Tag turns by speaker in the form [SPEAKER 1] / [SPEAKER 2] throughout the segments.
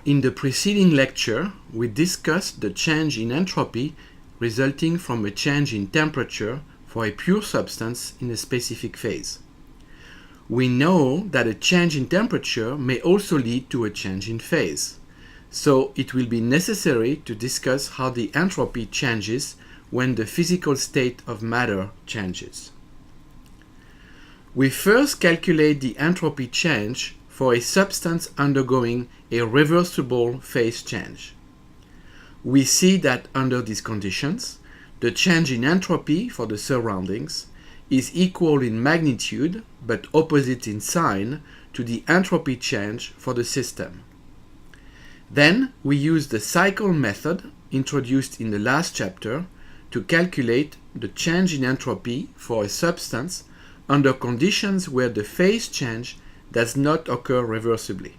[SPEAKER 1] In the preceding lecture, we discussed the change in entropy resulting from a change in temperature for a pure substance in a specific phase. We know that a change in temperature may also lead to a change in phase, so it will be necessary to discuss how the entropy changes when the physical state of matter changes. We first calculate the entropy change for a substance undergoing a reversible phase change. We see that under these conditions, the change in entropy for the surroundings is equal in magnitude but opposite in sign to the entropy change for the system. Then we use the cycle method introduced in the last chapter to calculate the change in entropy for a substance under conditions where the phase change does not occur reversibly.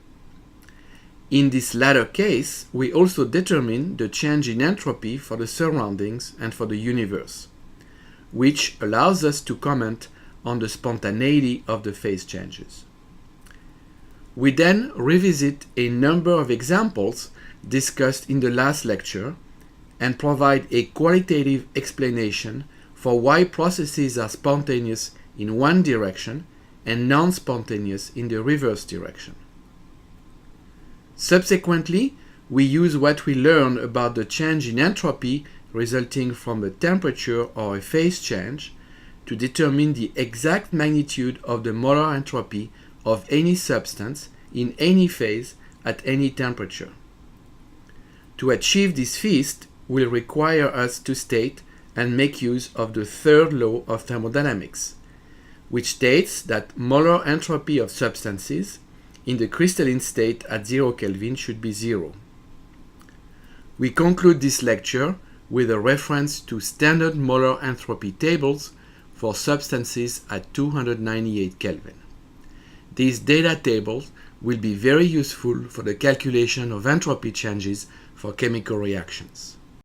[SPEAKER 1] In this latter case, we also determine the change in entropy for the surroundings and for the universe, which allows us to comment on the spontaneity of the phase changes. We then revisit a number of examples discussed in the last lecture and provide a qualitative explanation for why processes are spontaneous in one direction and non-spontaneous in the reverse direction. Subsequently, we use what we learn about the change in entropy resulting from a temperature or a phase change to determine the exact magnitude of the molar entropy of any substance in any phase at any temperature. To achieve this feat will require us to state and make use of the third law of thermodynamics, which states that molar entropy of substances in the crystalline state at 0 Kelvin should be 0. We conclude this lecture with a reference to standard molar entropy tables for substances at 298 Kelvin. These data tables will be very useful for the calculation of entropy changes for chemical reactions.